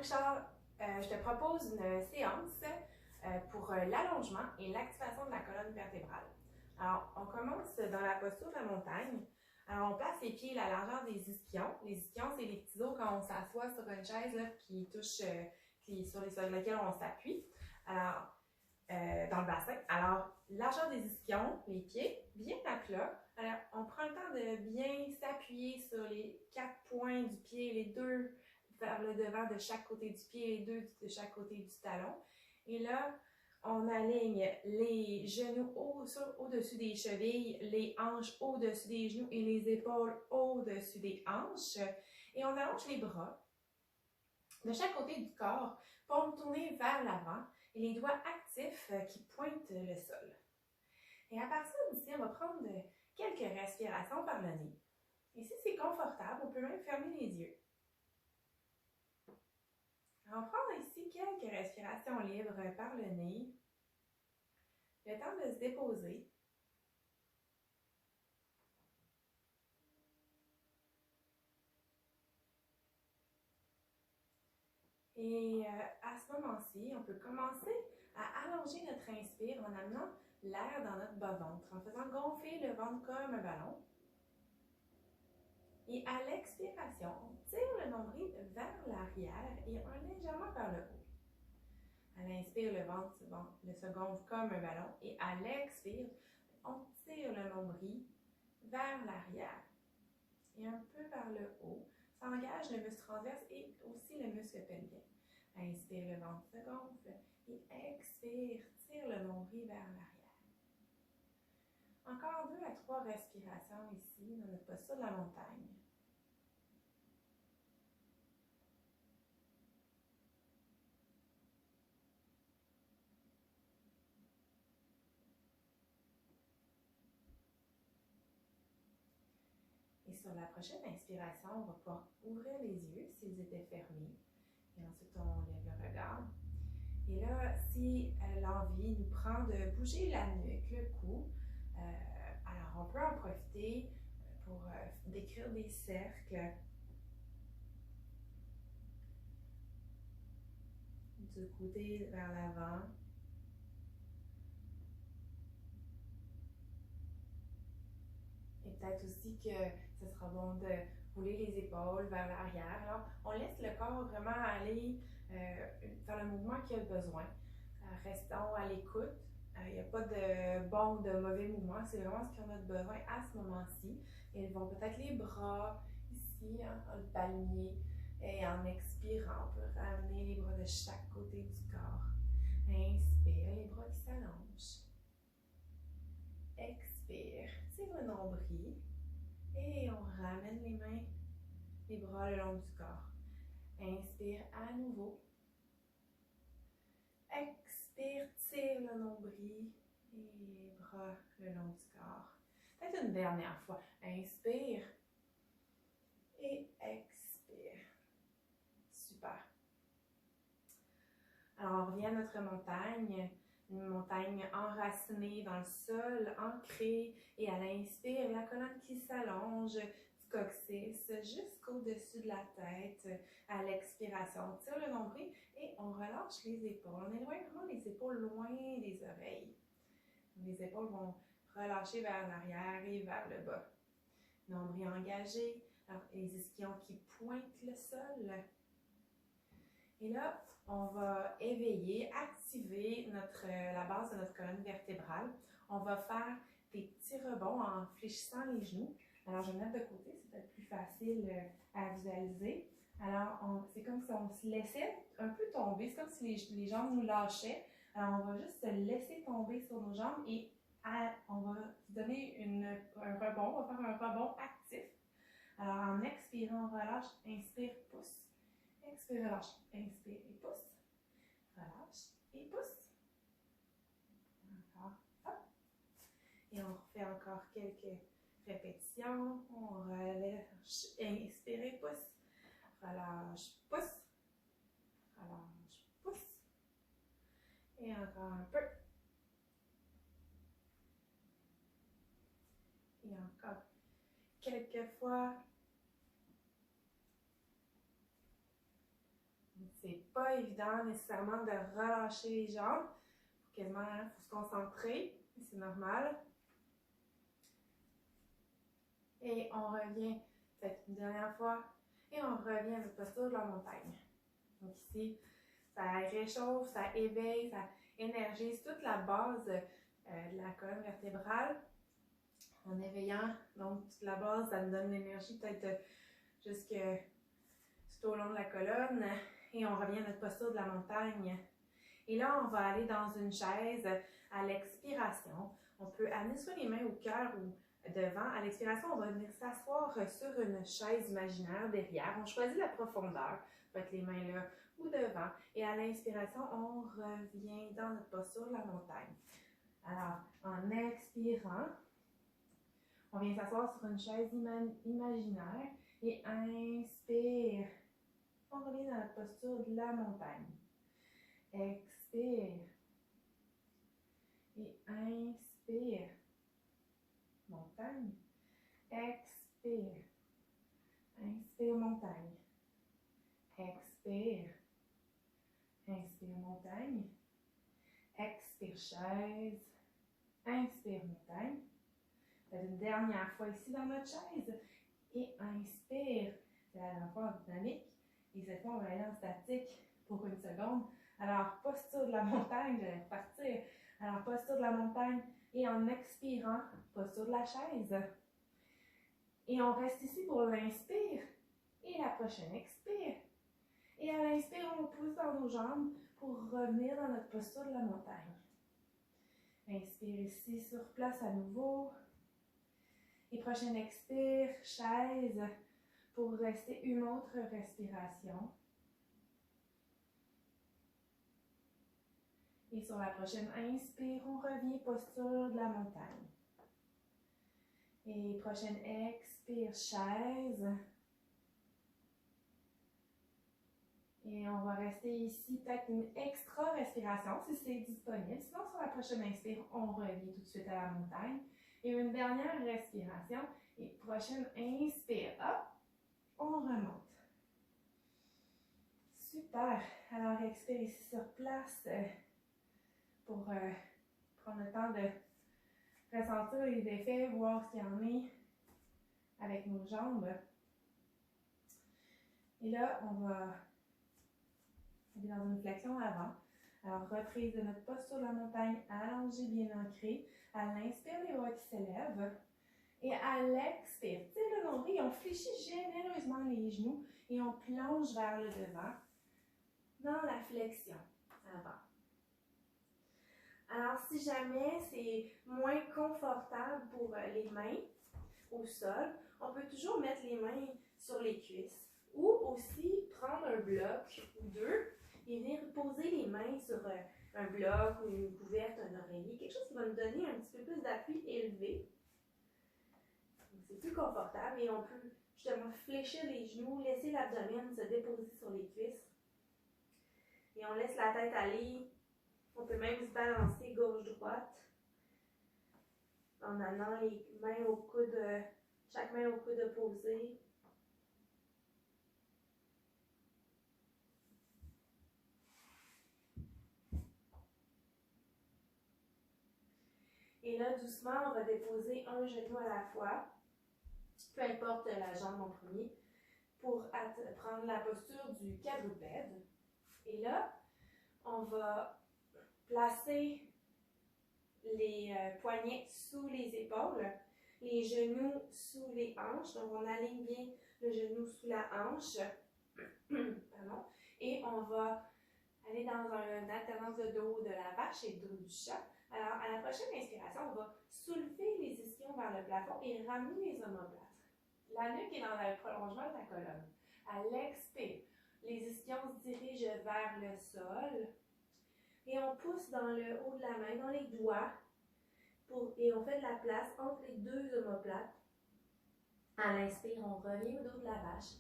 Richard, je te propose une séance pour l'allongement et l'activation de la colonne vertébrale. Alors, on commence dans la posture de la montagne. Alors, on place les pieds à la largeur des ischions. Les ischions, c'est les petits os quand on s'assoit sur une chaise là, qui touche, sur lesquels on s'appuie. Alors, dans le bassin. Alors, largeur des ischions, les pieds, bien à plat. Alors, on prend le temps de bien s'appuyer sur les 4 points du pied, les 2 vers le devant de chaque côté du pied, les 2 de chaque côté du talon. Et là, on aligne les genoux au-dessus des chevilles, les hanches au-dessus des genoux et les épaules au-dessus des hanches. Et on allonge les bras de chaque côté du corps pour me tourner vers l'avant et les doigts actifs qui pointent le sol. Et à partir d'ici, on va prendre quelques respirations par le nez. Et si c'est confortable, on peut même fermer les yeux. On va prendre ici quelques respirations libres par le nez. Le temps de se déposer. Et à ce moment-ci, on peut commencer à allonger notre inspire en amenant l'air dans notre bas-ventre, en faisant gonfler le ventre comme un ballon. Et à l'expiration, on tire le nombril vers l'arrière et légèrement vers le haut. À l'inspire, le ventre se gonfle comme un ballon et à l'expire, on tire le nombril vers l'arrière et un peu vers le haut. Ça engage le muscle transverse et aussi le muscle pelvien. Inspire, le ventre se gonfle et expire, tire le nombril vers l'arrière. Encore 2 à 3 respirations ici dans notre posture de la montagne. Et sur la prochaine inspiration, on va pouvoir ouvrir les yeux s'ils étaient fermés. Et ensuite, on lève le regard. Et là, si l'envie nous prend de bouger la nuque, le cou, alors on peut en profiter pour décrire des cercles du côté vers l'avant. Et peut-être aussi que ce sera bon de rouler les épaules vers l'arrière. Alors, on laisse le corps vraiment aller faire le mouvement qu'il a besoin. Restons à l'écoute. Il n'y a pas de bon ou de mauvais mouvement. C'est vraiment ce qu'on a besoin à ce moment-ci. Ils vont peut-être les bras ici, hein, le palmier. Et en expirant, on peut ramener les bras de chaque côté du corps. Inspire, les bras qui s'allongent. Expire, tire le nombril. Et on ramène les mains, les bras le long du corps. Inspire à nouveau. Expire, tire le nombril et les bras le long du corps. Peut-être une dernière fois. Inspire et expire. Super. Alors, on revient à notre montagne. Une montagne enracinée dans le sol, ancrée. Et à l'inspire, la colonne qui s'allonge du coccyx jusqu'au-dessus de la tête. À l'expiration, on tire le nombril et on relâche les épaules. On éloigne vraiment les épaules loin des oreilles. Les épaules vont relâcher vers l'arrière et vers le bas. Nombril engagé. Alors, les ischions qui pointent le sol. Et là, on va éveiller, activer la base de notre colonne vertébrale. On va faire des petits rebonds en fléchissant les genoux. Alors, je vais me mettre de côté, c'est peut-être plus facile à visualiser. Alors, c'est comme si on se laissait un peu tomber. C'est comme si les jambes nous lâchaient. Alors, on va juste se laisser tomber sur nos jambes et on va se donner un rebond. On va faire un rebond actif. Alors, en expirant, on relâche. Inspire, pousse. Expire, relâche. Inspire et pousse. Relâche et pousse. Encore. Hop. Et on refait encore quelques répétitions. On relâche. Inspire et pousse. Relâche, pousse. Relâche, pousse. Et encore un peu. Et encore quelques fois. C'est pas évident nécessairement de relâcher les jambes. Quasiment, il faut se concentrer, c'est normal. Et on revient, peut-être une dernière fois, et on revient à notre posture de la montagne. Donc ici, ça réchauffe, ça éveille, ça énergise toute la base de la colonne vertébrale. En éveillant, donc toute la base, ça nous donne l'énergie peut-être jusque tout au long de la colonne. Et on revient à notre posture de la montagne. Et là, on va aller dans une chaise à l'expiration. On peut amener soit les mains au cœur ou devant. À l'expiration, on va venir s'asseoir sur une chaise imaginaire derrière. On choisit la profondeur. Ça peut être les mains là ou devant. Et à l'inspiration, on revient dans notre posture de la montagne. Alors, en expirant, on vient s'asseoir sur une chaise imaginaire et inspire. On revient dans la posture de la montagne. Expire. Et inspire. Montagne. Expire. Inspire, montagne. Expire. Inspire, montagne. Expire, chaise. Inspire, montagne. Une dernière fois ici dans notre chaise. Et inspire. C'est la dernière fois en dynamique. Et cette fois, on va aller en statique pour une seconde. Alors, posture de la montagne, je vais repartir. Alors, posture de la montagne. Et en expirant, posture de la chaise. Et on reste ici pour l'inspire. Et la prochaine expire. Et à l'inspire, on pousse dans nos jambes pour revenir dans notre posture de la montagne. Inspire ici sur place à nouveau. Et prochaine expire, chaise, pour rester une autre respiration. Et sur la prochaine inspire, on revient posture de la montagne. Et prochaine expire, chaise. Et on va rester ici, peut-être une extra respiration si c'est disponible. Sinon, sur la prochaine inspire, on revient tout de suite à la montagne. Et une dernière respiration. Et prochaine inspire, hop, on remonte. Super. Alors, expire ici sur place pour prendre le temps de ressentir les effets, voir ce qu'il y en est avec nos jambes. Et là, on va aller dans une flexion avant. Alors, reprise de notre posture de la montagne, allongée, bien ancrée. À l'inspire, les bras qui s'élèvent. Et à l'expire, tire le nombril, on fléchit généreusement les genoux et on plonge vers le devant dans la flexion avant. Alors, si jamais c'est moins confortable pour les mains au sol, on peut toujours mettre les mains sur les cuisses ou aussi prendre un bloc ou deux et venir poser les mains sur un bloc ou une couverte, un oreiller, quelque chose qui va nous donner un petit peu plus d'appui élevé. C'est plus confortable et on peut justement fléchir les genoux, laisser l'abdomen se déposer sur les cuisses. Et on laisse la tête aller. On peut même se balancer gauche-droite en amenant les mains au coude, chaque main au coude opposé. Et là, doucement, on va déposer un genou à la fois, peu importe la jambe en premier, pour prendre la posture du quadrupède. Et là, on va placer les poignets sous les épaules, les genoux sous les hanches. Donc, on aligne bien le genou sous la hanche. Pardon. Et on va aller dans une alternance de dos de la vache et de dos du chat. Alors, à la prochaine inspiration, on va soulever les ischions vers le plafond et ramener les omoplates. La nuque est dans le prolongement de la colonne. À l'expire, les ischions se dirigent vers le sol et on pousse dans le haut de la main, dans les doigts, et on fait de la place entre les deux omoplates. À l'inspire, on revient au dos de la vache.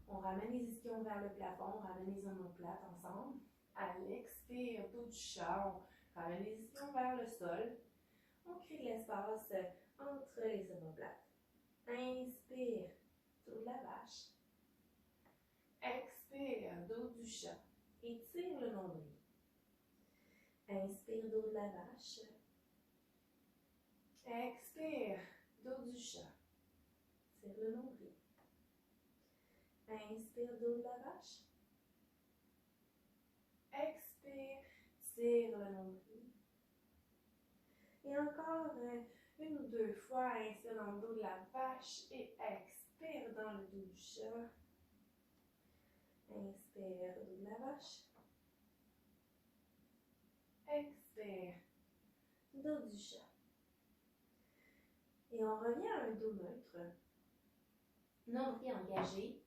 On ramène les ischions vers le plafond, on ramène les omoplates ensemble. À l'expire, dos du chat, on ramène les ischions vers le sol. On crée de l'espace entre les omoplates. Inspire, dos de la vache. Expire, dos du chat. Étire le nombril. Inspire, dos de la vache. Expire, dos du chat. Tire le nombril. Inspire, dos de la vache. Expire, tire le nombril. Et encore une ou deux fois, inspire dans le dos de la vache et expire dans le dos du chat. Inspire, dos de la vache. Expire, dos du chat. Et on revient à un dos neutre. Nombril engagé,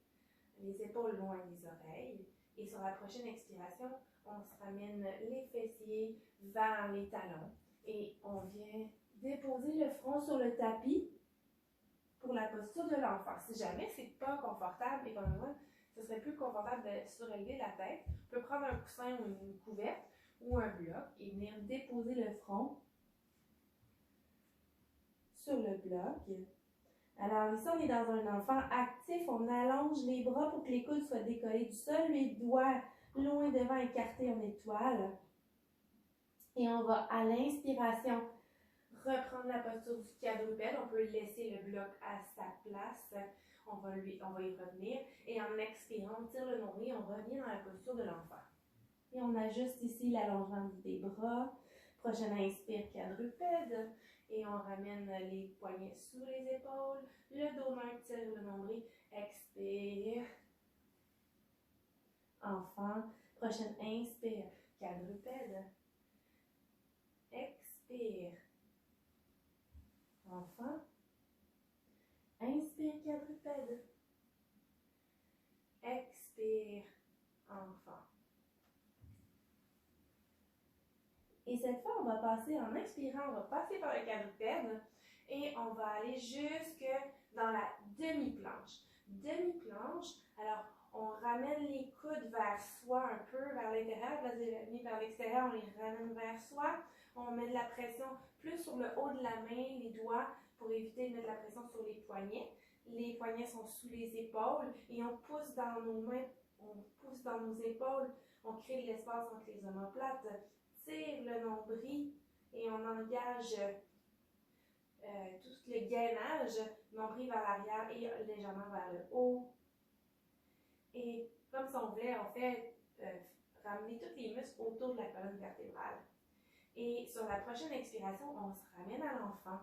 les épaules loin des oreilles. Et sur la prochaine expiration, on se ramène les fessiers vers les talons. Et on vient déposer le front sur le tapis pour la posture de l'enfant. Si jamais c'est pas confortable et comme moi, ce serait plus confortable de surélever la tête, on peut prendre un coussin ou une couverte ou un bloc et venir déposer le front sur le bloc. Alors ici, on est dans un enfant actif. On allonge les bras pour que les coudes soient décollés du sol, les doigts loin devant écartés en étoile. Et on va, à l'inspiration, reprendre la posture du quadrupède. On peut laisser le bloc à sa place. On va y revenir. Et en expirant, on tire le nombril, on revient dans la posture de l'enfant. Et on ajuste ici l'allongement des bras. Prochaine inspire, quadrupède. Et on ramène les poignets sous les épaules. Le dos neutre, tire le nombril. Expire. Enfant. Prochaine inspire, quadrupède. Expire. Enfant. Inspire, quadrupède. Expire, enfant. Et cette fois, on va passer, en inspirant, on va passer par le quadrupède et on va aller jusque dans la demi-planche. Demi-planche, alors on ramène les coudes vers soi un peu, vers l'intérieur, vers l'extérieur, on les ramène vers soi. On met de la pression plus sur le haut de la main, les doigts, pour éviter de mettre de la pression sur les poignets. Les poignets sont sous les épaules et on pousse dans nos mains, on pousse dans nos épaules, on crée de l'espace entre les omoplates. Tire le nombril et on engage tout le gainage, nombril vers l'arrière et légèrement vers le haut. Et comme si on voulait, on fait ramener tous les muscles autour de la colonne vertébrale. Et sur la prochaine expiration, on se ramène à l'enfant.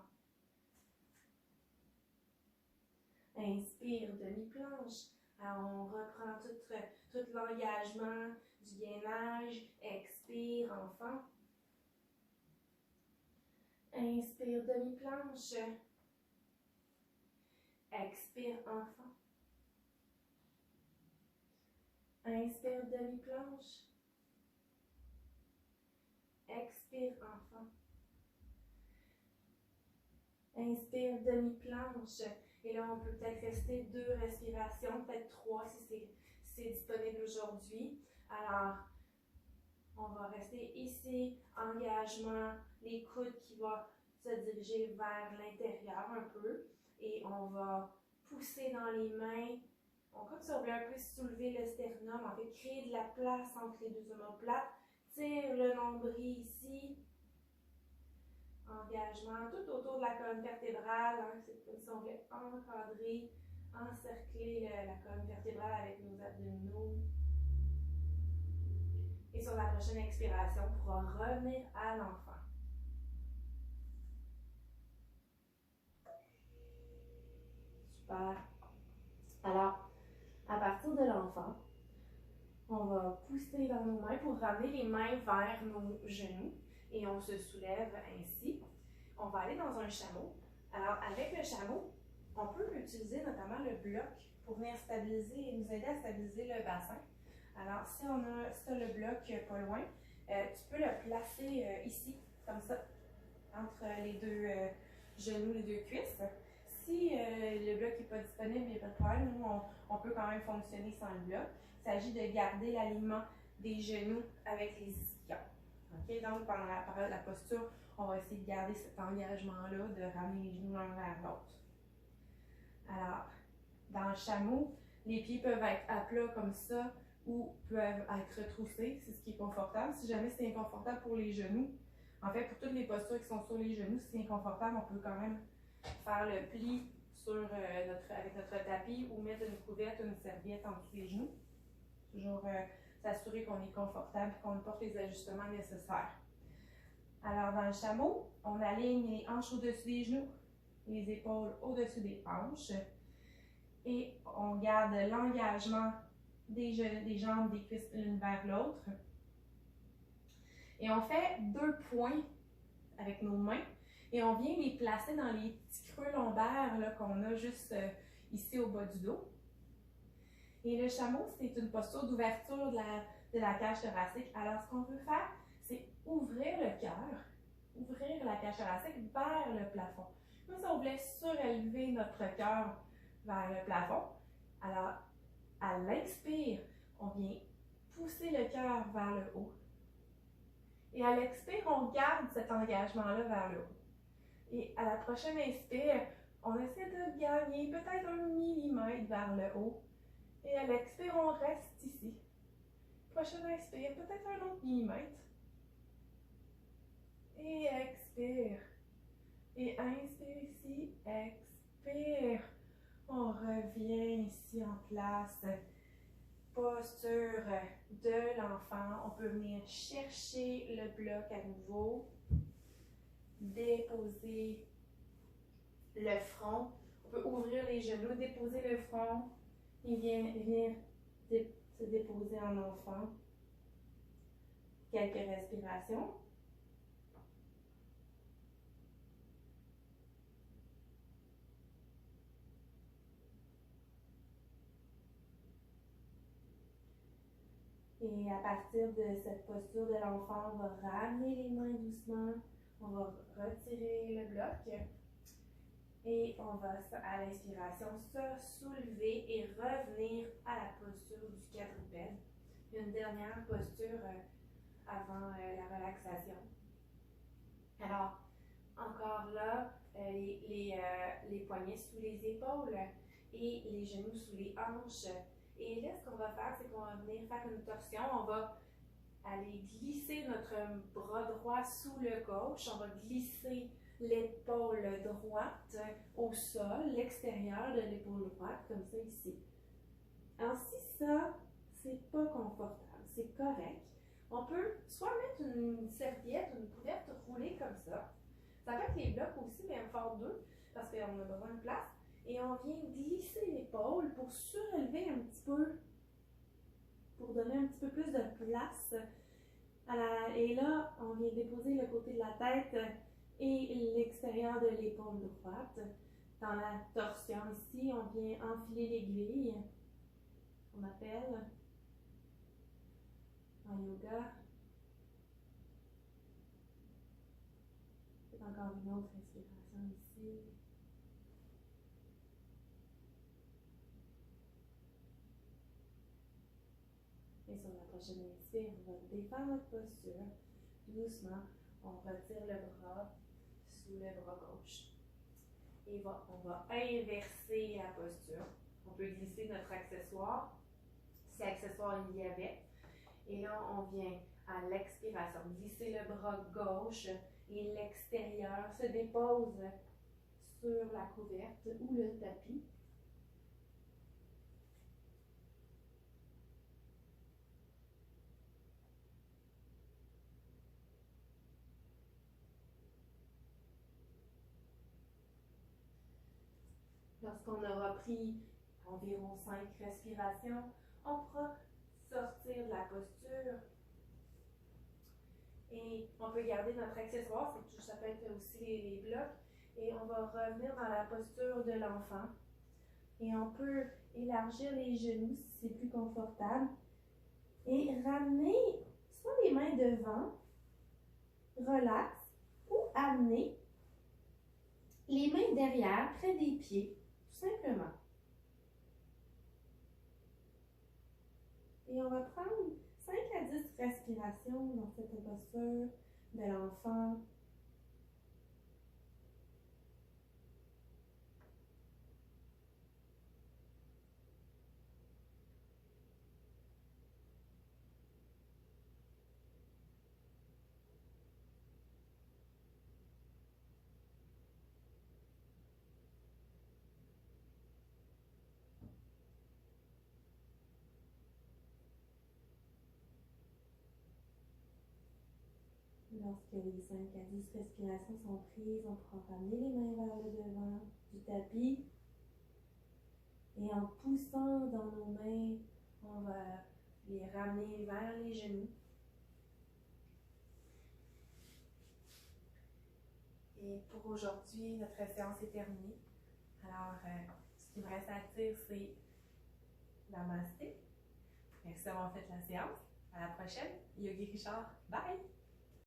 Inspire, demi-planche. Alors, on reprend tout l'engagement du gainage. Expire, enfant. Inspire, demi-planche. Expire, enfant. Inspire, demi-planche. Expire, enfant. Inspire, demi-planche. Et là, on peut peut-être rester 2 respirations, peut-être 3 si c'est disponible aujourd'hui. Alors, on va rester ici, engagement, les coudes qui vont se diriger vers l'intérieur un peu. Et on va pousser dans les mains, comme si on voulait un peu soulever le sternum, en fait, créer de la place entre les deux omoplates. Tire le nombril ici. Engagement tout autour de la colonne vertébrale. C'est comme si on voulait encadrer, encercler la colonne vertébrale avec nos abdominaux. Et sur la prochaine expiration, on pourra revenir à l'enfant. Super. Alors, à partir de l'enfant, on va pousser dans nos mains pour ramener les mains vers nos genoux. Et on se soulève ainsi. On va aller dans un chameau. Alors, avec le chameau, on peut utiliser notamment le bloc pour venir stabiliser et nous aider à stabiliser le bassin. Alors, si on a le bloc pas loin, tu peux le placer ici, comme ça, entre les deux genoux, les deux cuisses. Si le bloc n'est pas disponible, il n'y a pas de problème. Nous, on peut quand même fonctionner sans le bloc. Il s'agit de garder l'alignement des genoux avec les ischions. Okay, donc, pendant la posture, on va essayer de garder cet engagement-là, de ramener les genoux l'un vers l'autre. Alors, dans le chameau, les pieds peuvent être à plat comme ça ou peuvent être retroussés, c'est ce qui est confortable. Si jamais c'est inconfortable pour les genoux, en fait, pour toutes les postures qui sont sur les genoux, si c'est inconfortable, on peut quand même faire le pli avec notre tapis ou mettre une couverte ou une serviette en dessous des genoux. Toujours s'assurer qu'on est confortable et qu'on porte les ajustements nécessaires. Alors, dans le chameau, on aligne les hanches au-dessus des genoux, les épaules au-dessus des hanches et on garde l'engagement des jambes, des cuisses l'une vers l'autre. Et on fait 2 points avec nos mains et on vient les placer dans les petits creux lombaires qu'on a juste ici au bas du dos. Et le chameau, c'est une posture d'ouverture de la cage thoracique. Alors, ce qu'on veut faire, c'est ouvrir le cœur, ouvrir la cage thoracique vers le plafond. Comme ça, on voulait surélever notre cœur vers le plafond. Alors, à l'inspire, on vient pousser le cœur vers le haut. Et à l'expire, on garde cet engagement-là vers le haut. Et à la prochaine inspire, on essaie de gagner peut-être 1 millimètre vers le haut. Et à l'expire, on reste ici. Prochaine inspire, peut-être 1 autre millimètre. Et expire. Et inspire ici, expire. On revient ici en place. Posture de l'enfant. On peut venir chercher le bloc à nouveau. Déposer le front. On peut ouvrir les genoux, déposer le front. Et venir se déposer en enfant. Quelques respirations. Et à partir de cette posture de l'enfant, on va ramener les mains doucement. On va retirer le bloc. Et on va, à l'inspiration, se soulever et revenir à la posture du quadrupède. Une dernière posture avant la relaxation. Alors, encore là, les poignets sous les épaules et les genoux sous les hanches. Et là, ce qu'on va faire, c'est qu'on va venir faire une torsion. On va aller glisser notre bras droit sous le gauche. On va glisser l'épaule droite au sol, l'extérieur de l'épaule droite, comme ça ici. Alors, si ça, c'est pas confortable, c'est correct, on peut soit mettre une serviette ou une couverte roulée comme ça. Ça peut être les blocs aussi, mais on va faire 2 parce qu'on a besoin de place. Et on vient glisser l'épaule pour surélever un petit peu, pour donner un petit peu plus de place. Et là, on vient déposer le côté de la tête et l'extérieur de l'épaule droite. Dans la torsion ici, on vient enfiler l'aiguille, on appelle en yoga. C'est encore une autre respiration ici. Et sur la prochaine inspire, on va défaire notre posture. Doucement, on retire le bras sous le bras gauche. Et on va inverser la posture. On peut glisser notre accessoire, si accessoire il y avait. Et là, on vient à l'expiration, glisser le bras gauche et l'extérieur se dépose sur la couverte ou le tapis. Lorsqu'on aura pris environ 5 respirations, on pourra sortir de la posture. Et on peut garder notre accessoire, ça peut être aussi les blocs. Et on va revenir dans la posture de l'enfant. Et on peut élargir les genoux si c'est plus confortable. Et ramener soit les mains devant, relax, ou amener les mains derrière, près des pieds, tout simplement. Et on va prendre 5 à 10 respirations dans cette posture de l'enfant. lorsque les 5 à 10 respirations sont prises, on pourra ramener les mains vers le devant du tapis. Et en poussant dans nos mains, on va les ramener vers les genoux. Et pour aujourd'hui, notre séance est terminée. Alors, ce qui me reste à dire, c'est Namasté. Merci d'avoir fait la séance. À la prochaine. Yogi Richard. Bye!